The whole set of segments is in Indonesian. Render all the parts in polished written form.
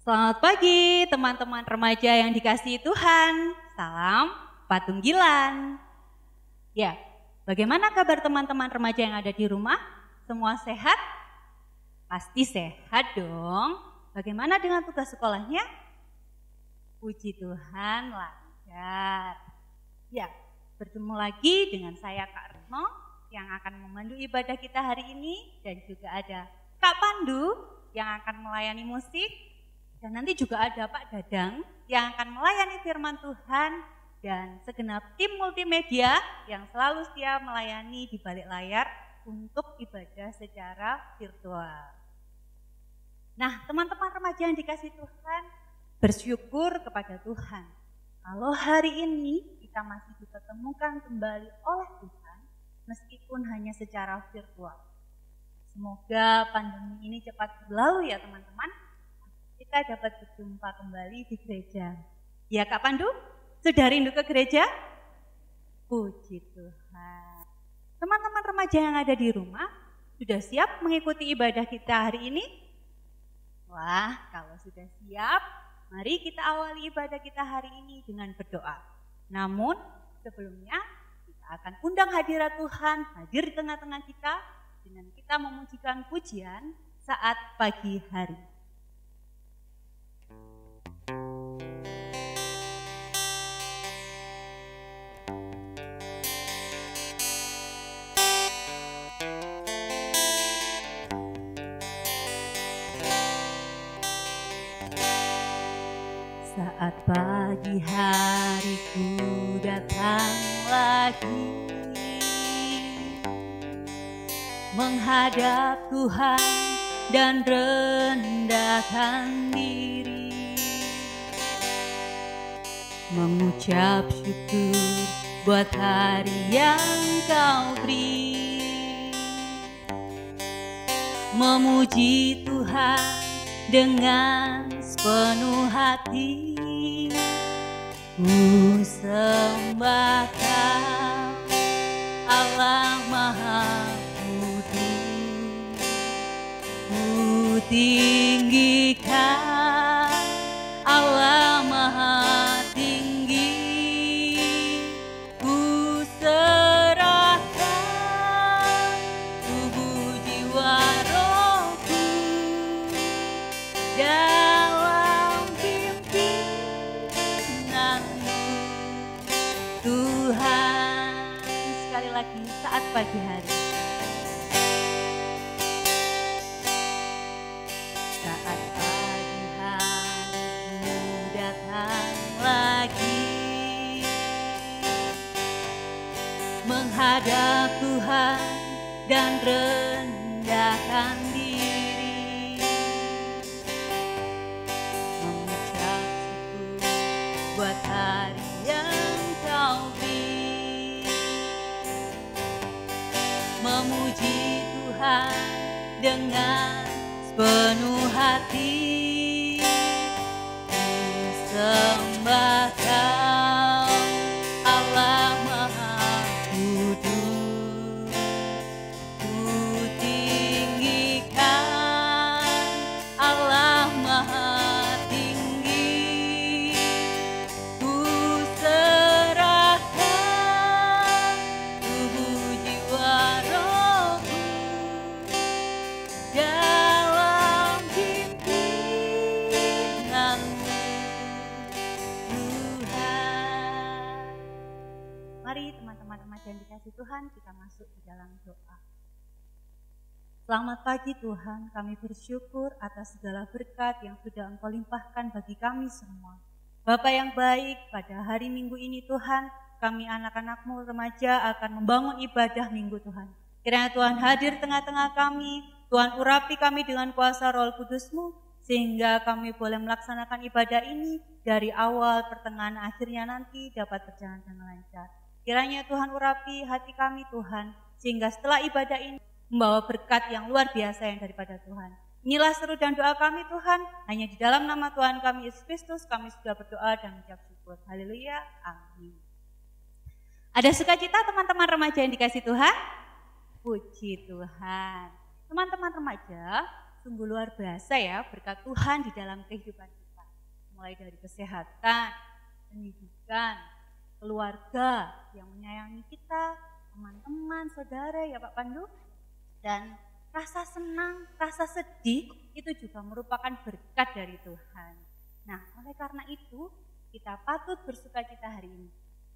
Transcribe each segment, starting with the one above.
Selamat pagi teman-teman remaja yang dikasihi Tuhan. Salam Patunggilan. Ya, bagaimana kabar teman-teman remaja yang ada di rumah? Semua sehat? Pasti sehat dong. Bagaimana dengan tugas sekolahnya? Puji Tuhan lancar. Ya, bertemu lagi dengan saya Kak Retno yang akan memandu ibadah kita hari ini. Dan juga ada Kak Pandu yang akan melayani musik. Dan nanti juga ada Pak Dadang yang akan melayani firman Tuhan dan segenap tim multimedia yang selalu setia melayani di balik layar untuk ibadah secara virtual. Nah, teman-teman remaja yang dikasih Tuhan, bersyukur kepada Tuhan. Kalau hari ini kita masih dipertemukan kembali oleh Tuhan, meskipun hanya secara virtual. Semoga pandemi ini cepat berlalu ya teman-teman. Kita dapat berjumpa kembali di gereja. Ya Kak Pandu, sudah rindu ke gereja? Puji Tuhan. Teman-teman remaja yang ada di rumah, sudah siap mengikuti ibadah kita hari ini? Wah, kalau sudah siap, mari kita awali ibadah kita hari ini dengan berdoa. Namun, sebelumnya kita akan undang hadirat Tuhan hadir di tengah-tengah kita dengan kita memujikan pujian saat pagi hari. Saat pagi hariku datang lagi menghadap Tuhan dan rendahkan diri, mengucap syukur buat hari yang Kau beri, memuji Tuhan dengan sepenuh hati. Ku sembah Kau, Allah Maha Kudus. Ku tinggikan Allah Maha Tinggi. Ku serahkan tubuh jiwa rohku dalam pimpinan-Mu, Tuhan. Sekali lagi saat pagi hari. Saat pagi hari datang lagi menghadap Tuhan dan rendahkan diri, mengucap syukur buat hari yang Kau beri, memuji Tuhan dengan sepenuh hati. Ku sembah Kau, Allah Maha Kudus. Ku tinggikan Allah Maha Tinggi. Ku serahkan tubuh jiwa rohku dalam pimpinan-Mu, Tuhan. Mari teman-teman remaja yang dikasih Tuhan, kita masuk di dalam doa. Selamat pagi Tuhan, kami bersyukur atas segala berkat yang sudah Engkau limpahkan bagi kami semua. Bapa yang baik, pada hari Minggu ini Tuhan, kami anak-anak-Mu remaja akan membangun ibadah Minggu Tuhan. Kiranya Tuhan hadir tengah-tengah kami, Tuhan urapi kami dengan kuasa Roh Kudus-Mu, sehingga kami boleh melaksanakan ibadah ini dari awal, pertengahan, akhirnya nanti dapat berjalan dengan lancar. Kiranya Tuhan urapi hati kami Tuhan, sehingga setelah ibadah ini membawa berkat yang luar biasa yang daripada Tuhan. Inilah seru dan doa kami Tuhan, hanya di dalam nama Tuhan kami Yesus Kristus kami sudah berdoa dan mengucap syukur. Haleluya, amin. Ada sukacita teman-teman remaja yang dikasih Tuhan? Puji Tuhan. Teman-teman remaja, sungguh luar biasa ya berkat Tuhan di dalam kehidupan kita. Mulai dari kesehatan, pendidikan, keluarga yang menyayangi kita, teman-teman, saudara ya Pak Pandu. Dan rasa senang, rasa sedih itu juga merupakan berkat dari Tuhan. Nah, oleh karena itu kita patut bersukacita hari ini.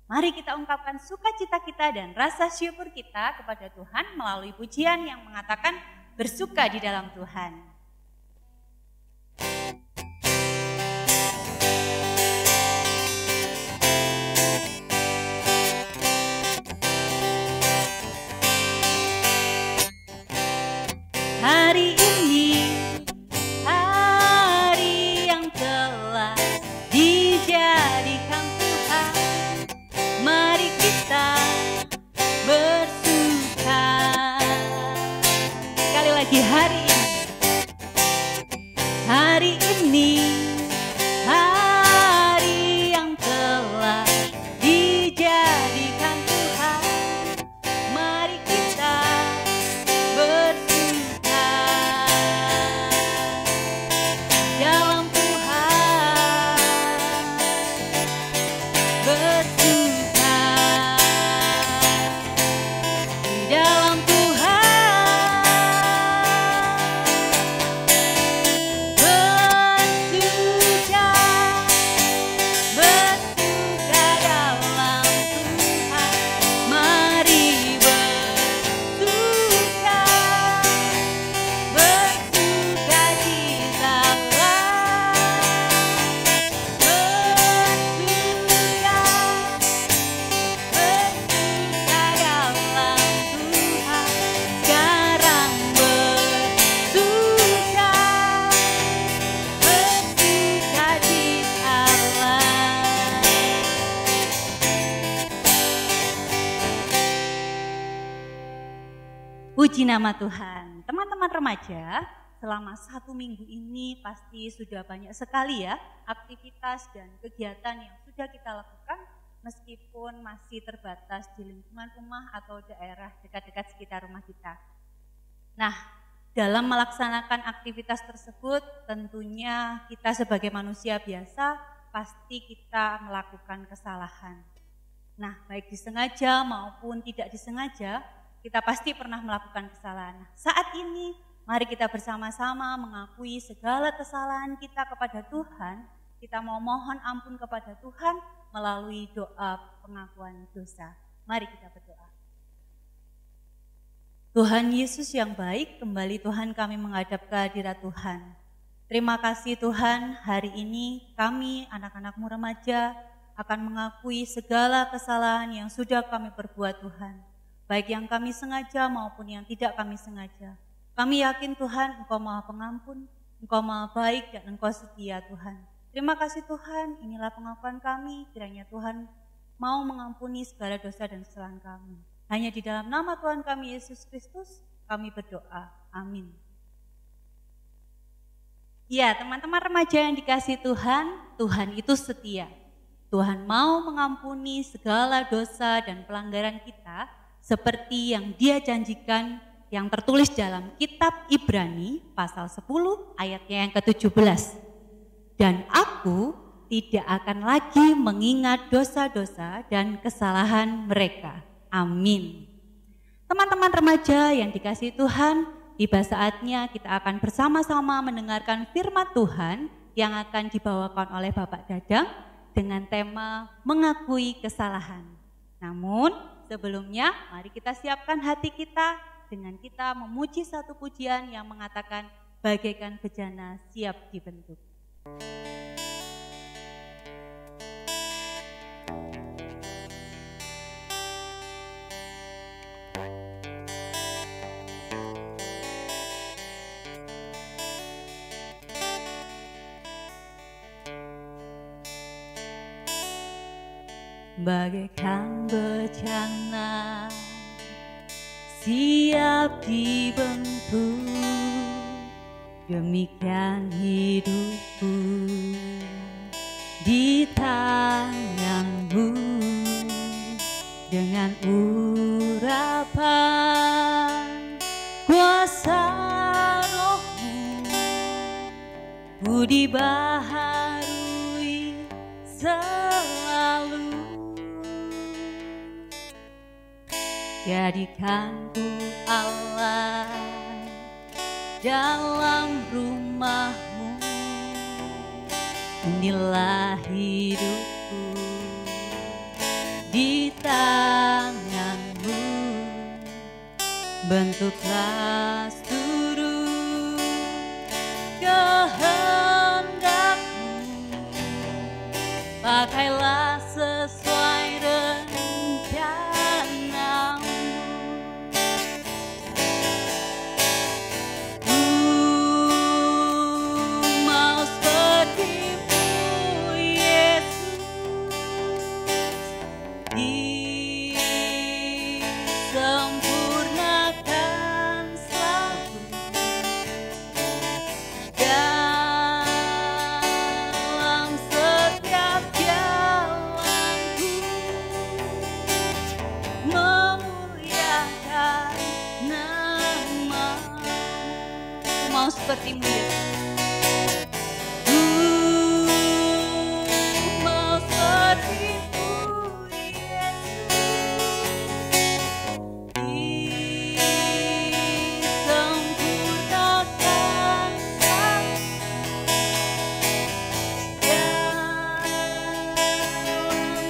Mari kita ungkapkan sukacita kita dan rasa syukur kita kepada Tuhan melalui pujian yang mengatakan bersuka di dalam Tuhan. Hari ini, hari yang telah dijadikan Tuhan, mari kita bersuka. Sekali lagi, hari ini, hari yang telah dijadikan Tuhan, mari kita bersuka dalam Tuhan, bersuka di dalam Tuhan, bersuka, bersuka dalam Tuhan, mari bersuka, bersuka citalah, bersuka, bersuka dalam Tuhan, sekarang bersuka, bersuka citalah. Puji nama Tuhan. Teman-teman remaja, selama 1 minggu ini pasti sudah banyak sekali ya aktivitas dan kegiatan yang sudah kita lakukan meskipun masih terbatas di lingkungan rumah atau daerah dekat-dekat sekitar rumah kita. Nah, dalam melaksanakan aktivitas tersebut tentunya kita sebagai manusia biasa pasti kita melakukan kesalahan. Nah, baik disengaja maupun tidak disengaja, kita pasti pernah melakukan kesalahan. Nah, saat ini, mari kita bersama-sama mengakui segala kesalahan kita kepada Tuhan. Kita mau mohon ampun kepada Tuhan melalui doa pengakuan dosa. Mari kita berdoa. Tuhan Yesus yang baik, kembali Tuhan kami menghadap ke hadirat Tuhan. Terima kasih Tuhan, hari ini kami anak-anak-Mu remaja akan mengakui segala kesalahan yang sudah kami perbuat Tuhan. Baik yang kami sengaja maupun yang tidak kami sengaja. Kami yakin Tuhan Engkau Maha Pengampun, Engkau Maha Baik dan Engkau setia Tuhan. Terima kasih Tuhan, inilah pengakuan kami, kiranya Tuhan mau mengampuni segala dosa dan kesalahan kami. Hanya di dalam nama Tuhan kami Yesus Kristus kami berdoa. Amin. Ya, teman-teman remaja yang dikasihi Tuhan, Tuhan itu setia. Tuhan mau mengampuni segala dosa dan pelanggaran kita seperti yang Dia janjikan yang tertulis dalam kitab Ibrani pasal 10 ayatnya yang ke-17. Dan aku tidak akan lagi mengingat dosa-dosa dan kesalahan mereka. Amin. Teman-teman remaja yang dikasihi Tuhan, tiba saatnya kita akan bersama-sama mendengarkan firman Tuhan yang akan dibawakan oleh Bapak Dadang dengan tema mengakui kesalahan. Namun sebelumnya mari kita siapkan hati kita dengan kita memuji satu pujian yang mengatakan bagaikan bejana siap dibentuk. Bagaikan bejana siap dibentuk, demikian hidupku di tangan-Mu, dengan urapan kuasa Roh-Mu dibaharui selalu. Jadikanku Allah dalam rumah-Mu, inilah hidupku di tangan-Mu, bentuklah seluruh kehendak-Mu, pakailah sesuai rencana-Mu. Mau seperti-Mu Yesus, disempurnakan selalu dalam setiap jalanku, memuliakan nama-Mu. Mau seperti-Mu Yesus. Mau seperti-Mu Yesus, disempurnakan dalam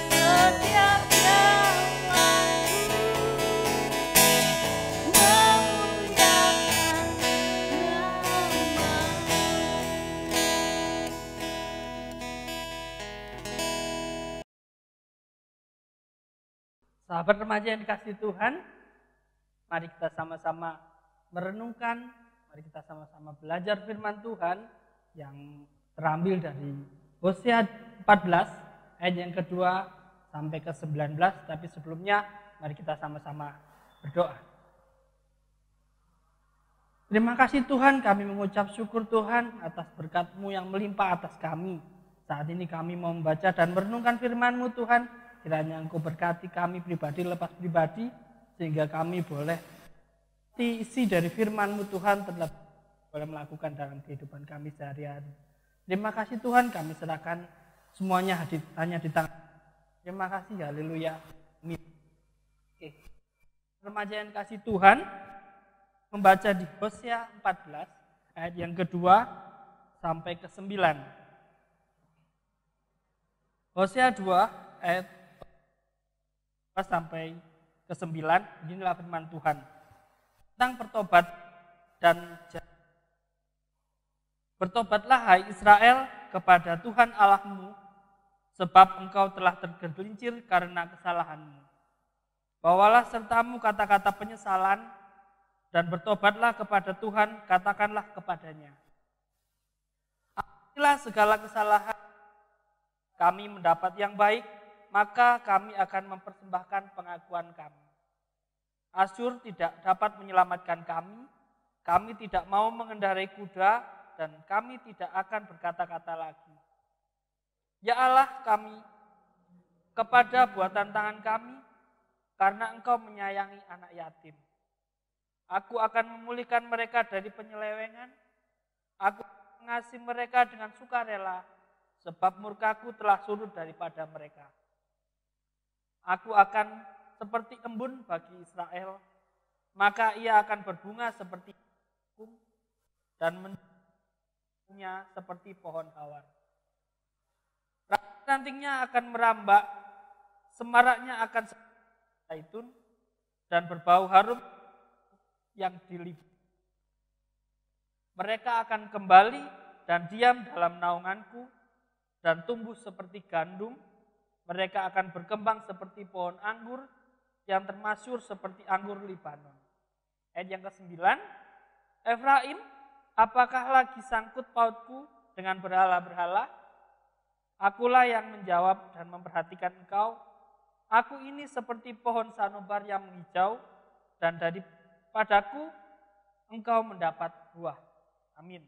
setiap jalanku, memuliakan nama-Mu. Sahabat remaja yang dikasihi Tuhan, mari kita sama-sama merenungkan, mari kita sama-sama belajar firman Tuhan yang terambil dari Hosea 14 ayat yang kedua sampai ke 19. Tapi sebelumnya mari kita sama-sama berdoa. Terima kasih Tuhan, kami mengucap syukur Tuhan atas berkat-Mu yang melimpah atas kami. Saat ini kami mau membaca dan merenungkan firman-Mu Tuhan. Kiranya Engkau berkati kami pribadi lepas pribadi, sehingga kami boleh isi dari firman-Mu Tuhan tetap boleh melakukan dalam kehidupan kami sehari-hari. Terima kasih Tuhan, kami serahkan semuanya hanya di tangan. Terima kasih, haleluya. Amin. Oke. Remaja yang kasih Tuhan, membaca di Hosea 14 ayat yang kedua sampai ke 9. Hosea 2 ayat sampai ke 9, inilah firman Tuhan tentang bertobat dan bertobatlah hai Israel kepada Tuhan Allah-Mu, sebab engkau telah tergelincir karena kesalahan-Mu. Bawalah sertamu kata-kata penyesalan dan bertobatlah kepada Tuhan, katakanlah kepadanya, apabila segala kesalahan kami mendapat yang baik, maka kami akan mempersembahkan pengakuan kami. Asyur tidak dapat menyelamatkan kami tidak mau mengendarai kuda, dan kami tidak akan berkata-kata lagi. Ya Allah kami, kepada buatan tangan kami, karena Engkau menyayangi anak yatim. Aku akan memulihkan mereka dari penyelewengan, aku mengasihi mereka dengan sukarela, sebab murkaku telah surut daripada mereka. Aku akan seperti embun bagi Israel, maka ia akan berbunga seperti jagung dan menjadinya seperti pohon hawar. Rantingnya akan merambak, semaraknya akan seperti zaitun, dan berbau harum yang dilibut. Mereka akan kembali dan diam dalam naunganku, dan tumbuh seperti gandum. Mereka akan berkembang seperti pohon anggur yang termasyur seperti anggur Libanon. Ayat yang ke-9, Efraim, apakah lagi sangkut pautku dengan berhala-berhala? Akulah yang menjawab dan memperhatikan engkau. Aku ini seperti pohon sanobar yang menghijau, dan daripadaku engkau mendapat buah. Amin.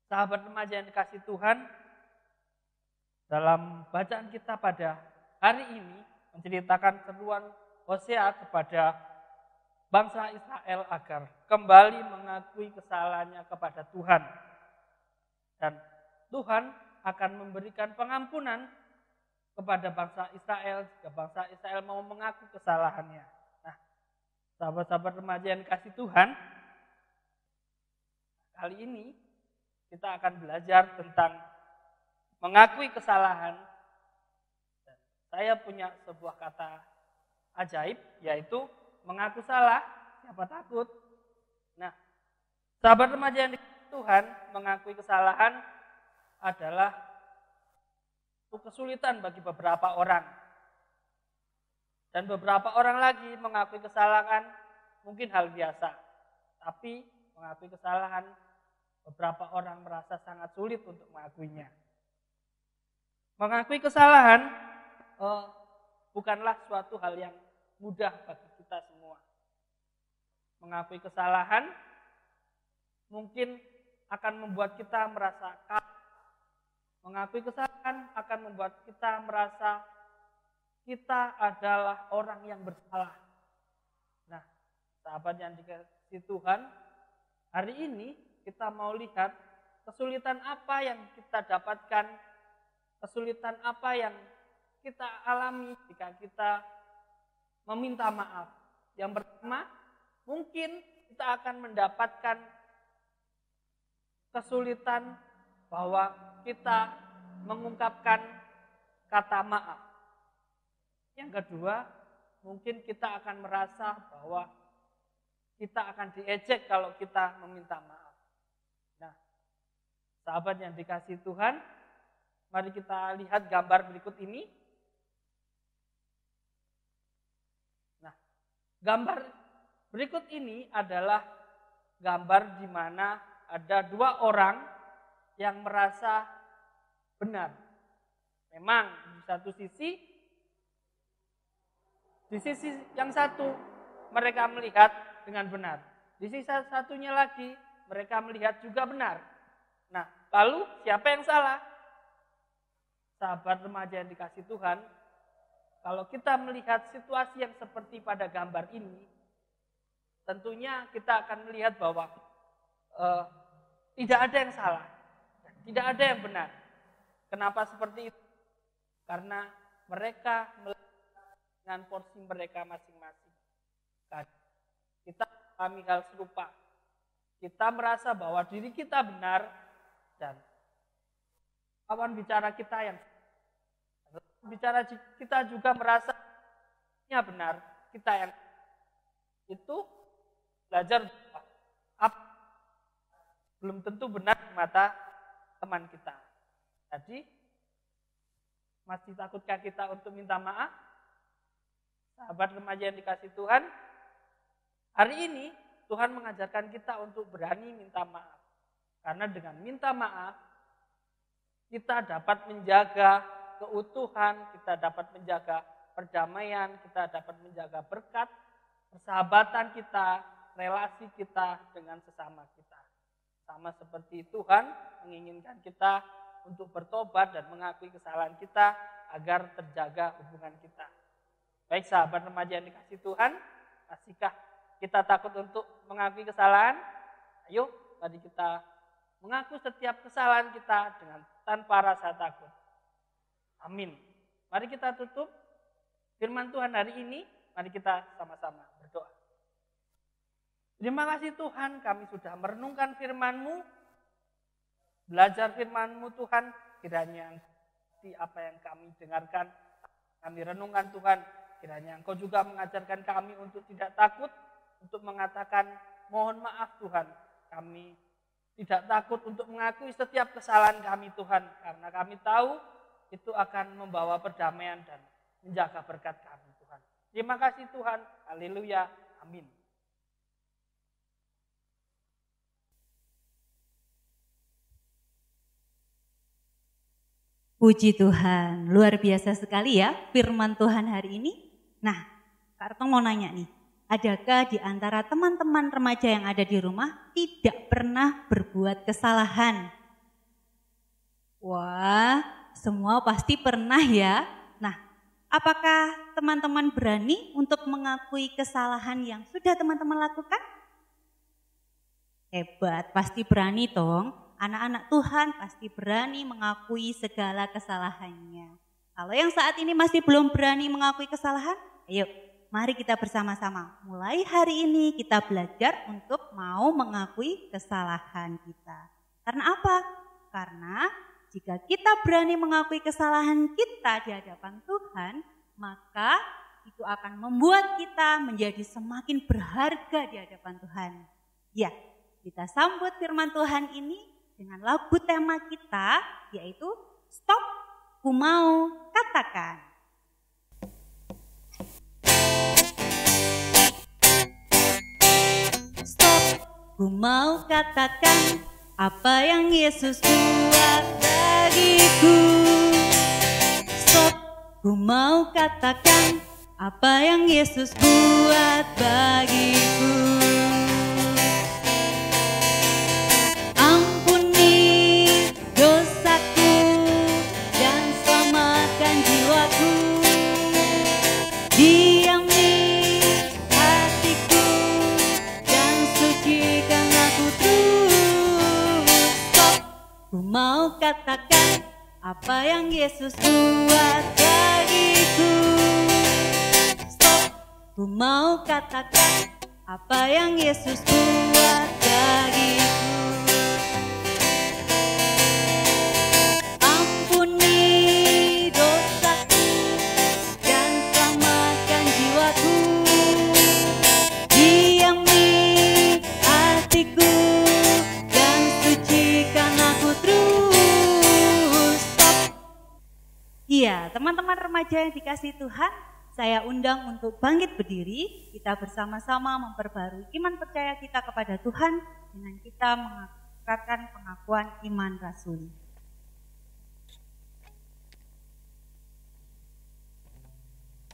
Sahabat remaja yang dikasihi Tuhan, dalam bacaan kita pada hari ini menceritakan seruan Hosea kepada bangsa Israel agar kembali mengakui kesalahannya kepada Tuhan. Dan Tuhan akan memberikan pengampunan kepada bangsa Israel jika bangsa Israel mau mengaku kesalahannya. Nah, sahabat-sahabat remaja yang dikasih Tuhan, kali ini kita akan belajar tentang mengakui kesalahan. Dan saya punya sebuah kata ajaib, yaitu mengaku salah, siapa takut. Nah, sahabat remaja yang dikasih Tuhan, mengakui kesalahan adalah kesulitan bagi beberapa orang. Dan beberapa orang lagi mengakui kesalahan mungkin hal biasa. Tapi mengakui kesalahan, beberapa orang merasa sangat sulit untuk mengakuinya. Mengakui kesalahan bukanlah suatu hal yang mudah bagi kita semua. Mengakui kesalahan mungkin akan membuat kita merasa kalah. Mengakui kesalahan akan membuat kita merasa kita adalah orang yang bersalah. Nah, sahabat yang dikasihi Tuhan, hari ini kita mau lihat kesulitan apa yang kita dapatkan, kesulitan apa yang kita alami jika kita meminta maaf. Yang pertama, mungkin kita akan mendapatkan kesulitan bahwa kita mengungkapkan kata maaf. Yang kedua, mungkin kita akan merasa bahwa kita akan diejek kalau kita meminta maaf. Nah, sahabat yang dikasihi Tuhan, mari kita lihat gambar berikut ini. Nah, gambar berikut ini adalah gambar di mana ada dua orang yang merasa benar. Memang di sisi yang satu mereka melihat dengan benar. Di sisi satunya lagi mereka melihat juga benar. Nah, lalu siapa yang salah? Sahabat remaja yang dikasihi Tuhan, kalau kita melihat situasi yang seperti pada gambar ini, tentunya kita akan melihat bahwa tidak ada yang salah. Tidak ada yang benar. Kenapa seperti itu? Karena mereka dengan porsi mereka masing-masing. Kita alami hal serupa. Kita merasa bahwa diri kita benar dan lawan bicara kita juga merasa benar, kita yang itu belajar belum tentu benar di mata teman kita. Jadi, masih takutkah kita untuk minta maaf? Sahabat remaja yang dikasihi Tuhan, hari ini Tuhan mengajarkan kita untuk berani minta maaf. Karena dengan minta maaf, kita dapat menjaga keutuhan, kita dapat menjaga perdamaian, kita dapat menjaga berkat, persahabatan kita, relasi kita dengan sesama kita. Sama seperti Tuhan menginginkan kita untuk bertobat dan mengakui kesalahan kita agar terjaga hubungan kita. Baik sahabat remaja yang dikasihi Tuhan, masihkah kita takut untuk mengakui kesalahan? Ayo, mari kita mengaku setiap kesalahan kita dengan tanpa rasa takut. Amin. Mari kita tutup firman Tuhan hari ini, mari kita sama-sama berdoa. Terima kasih Tuhan, kami sudah merenungkan firman-Mu, belajar firman-Mu Tuhan, kiranya apa yang kami dengarkan, kami renungkan Tuhan, kiranya Engkau juga mengajarkan kami untuk tidak takut, untuk mengatakan mohon maaf Tuhan, kami tidak takut untuk mengakui setiap kesalahan kami Tuhan, karena kami tahu itu akan membawa perdamaian dan menjaga berkat kami Tuhan. Terima kasih Tuhan, haleluya, amin. Puji Tuhan, luar biasa sekali ya firman Tuhan hari ini. Nah, Kak Retong mau nanya nih, adakah di antara teman-teman remaja yang ada di rumah tidak pernah berbuat kesalahan? Wah, semua pasti pernah ya. Nah, apakah teman-teman berani untuk mengakui kesalahan yang sudah teman-teman lakukan? Hebat, pasti berani dong. anak-anak Tuhan pasti berani mengakui segala kesalahannya. Kalau yang saat ini masih belum berani mengakui kesalahan, ayo mari kita bersama-sama. Mulai hari ini kita belajar untuk mau mengakui kesalahan kita. Karena apa? Karena jika kita berani mengakui kesalahan kita di hadapan Tuhan, maka itu akan membuat kita menjadi semakin berharga di hadapan Tuhan. Ya, kita sambut firman Tuhan ini dengan lagu tema kita, yaitu Stop, Ku Mau Katakan. Stop, ku mau katakan apa yang Yesus buat bagiku. Stop, ku mau katakan apa yang Yesus buat bagiku. Ampuni dosaku dan selamatkan jiwaku. Diami hatiku dan sucikan aku terus. Stop, ku mau katakan apa yang Yesus buat bagiku. Ku mau katakan apa yang Yesus buat bagiku. Ampuni dosaku dan selamatkan jiwaku. Diami hatiku dan sucikan aku terus. Stop. Iya, teman-teman remaja yang dikasihi Tuhan, saya undang untuk bangkit berdiri, kita bersama-sama memperbarui iman percaya kita kepada Tuhan dengan kita mengatakan pengakuan iman rasuli.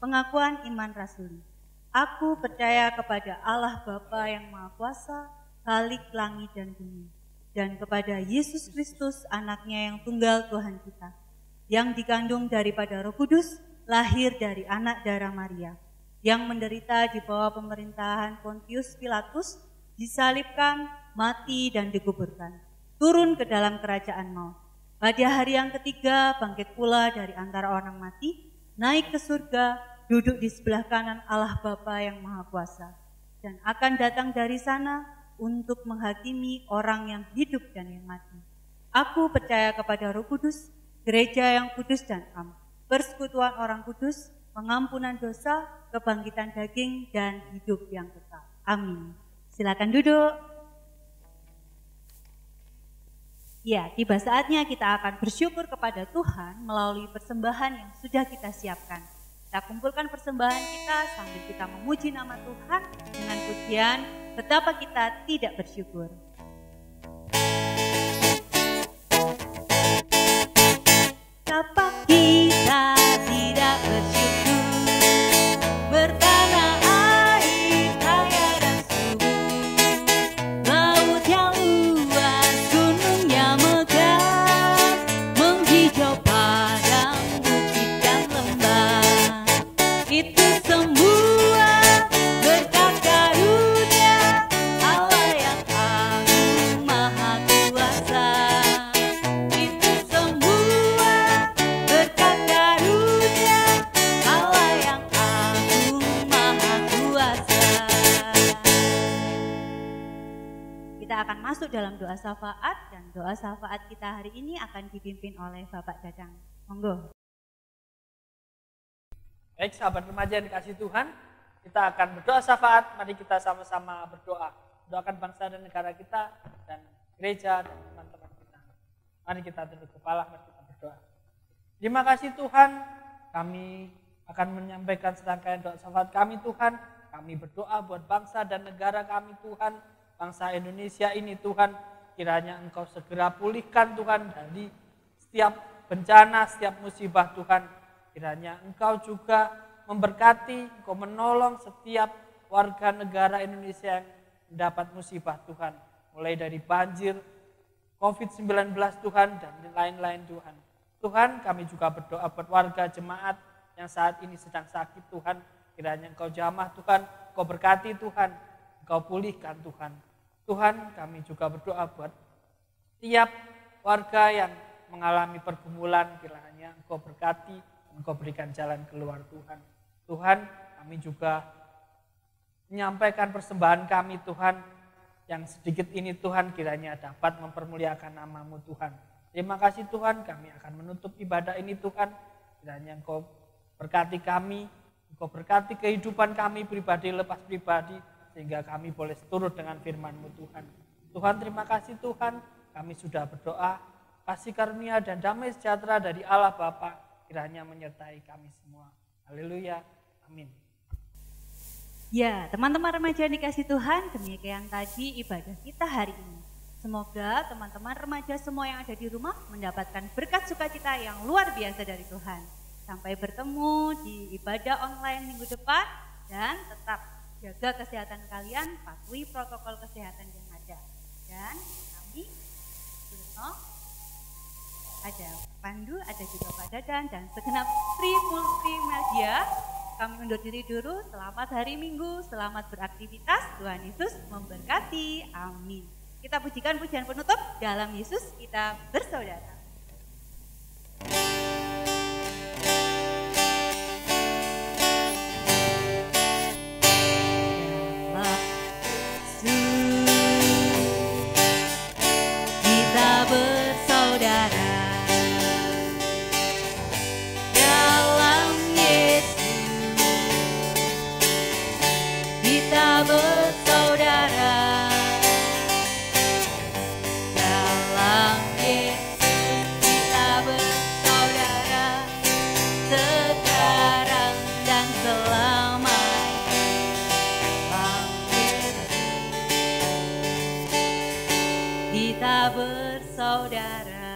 Pengakuan iman rasuli. Aku percaya kepada Allah Bapa yang Maha Kuasa, Khalik langit dan bumi, dan kepada Yesus Kristus anaknya yang tunggal Tuhan kita, yang dikandung daripada Roh Kudus, lahir dari anak darah Maria, yang menderita di bawah pemerintahan Pontius Pilatus, disalibkan, mati dan dikuburkan, turun ke dalam kerajaan maut. Pada hari yang ketiga bangkit pula dari antara orang mati, naik ke surga, duduk di sebelah kanan Allah Bapa yang Maha Kuasa, dan akan datang dari sana untuk menghakimi orang yang hidup dan yang mati. Aku percaya kepada Roh Kudus, gereja yang kudus dan am, persekutuan orang kudus, pengampunan dosa, kebangkitan daging, dan hidup yang kekal. Amin. Silakan duduk. Ya, tiba saatnya kita akan bersyukur kepada Tuhan melalui persembahan yang sudah kita siapkan. Kita kumpulkan persembahan kita sambil kita memuji nama Tuhan dengan pujian betapa kita tidak bersyukur. Betapa kita tidak bersyukur, bertanah air kaya dan subur, laut yang luas, gunungnya megah, menghijau padang, bukit dan lembah. Itu semua berkat karunia Allah yang agung maha kuasa. Itu semua berkat karunia Allah yang agung maha kuasa. Kita akan masuk dalam doa syafaat, dan doa syafaat kita hari ini akan dipimpin oleh Bapak Dadang. Monggo. Baik sahabat remaja yang dikasihi Tuhan, kita akan berdoa syafaat. Mari kita sama-sama berdoa. Doakan bangsa dan negara kita dan gereja dan teman-teman kita. Mari kita tunduk kepala, mari kita berdoa. Terima kasih Tuhan, kami akan menyampaikan serangkaian doa syafaat kami Tuhan. Kami berdoa buat bangsa dan negara kami Tuhan, bangsa Indonesia ini Tuhan. Kiranya Engkau segera pulihkan Tuhan dari setiap bencana, setiap musibah Tuhan. Kiranya Engkau juga memberkati, Engkau menolong setiap warga negara Indonesia yang mendapat musibah Tuhan. Mulai dari banjir, COVID-19 Tuhan, dan lain-lain Tuhan. Tuhan, kami juga berdoa buat warga jemaat yang saat ini sedang sakit Tuhan. Kiranya Engkau jamah Tuhan, Engkau berkati Tuhan, Engkau pulihkan Tuhan. Tuhan, kami juga berdoa buat Tiap warga yang mengalami pergumulan, kiranya Engkau berkati, Engkau berikan jalan keluar Tuhan. Tuhan, kami juga menyampaikan persembahan kami Tuhan, yang sedikit ini Tuhan kiranya dapat mempermuliakan nama-Mu Tuhan. Terima kasih Tuhan, kami akan menutup ibadah ini Tuhan, kiranya Engkau berkati kami, Engkau berkati kehidupan kami pribadi lepas pribadi, sehingga kami boleh seturut dengan firman-Mu Tuhan. Tuhan, terima kasih Tuhan, kami sudah berdoa, kasih karunia dan damai sejahtera dari Allah Bapa kiranya menyertai kami semua. Haleluya, amin. Ya, teman-teman remaja yang dikasih Tuhan, demikian tadi ibadah kita hari ini. Semoga teman-teman remaja semua yang ada di rumah mendapatkan berkat sukacita yang luar biasa dari Tuhan. Sampai bertemu di ibadah online minggu depan, dan tetap jaga kesehatan kalian, patuhi protokol kesehatan yang ada. Dan kami ada Pandu, ada juga Pak Dadan, dan segenap Tripulsi Media. Kami undur diri dulu. Selamat hari Minggu, selamat beraktivitas. Tuhan Yesus memberkati. Amin. Kita pujikan pujian penutup. Dalam Yesus kita bersaudara. Kita bersaudara.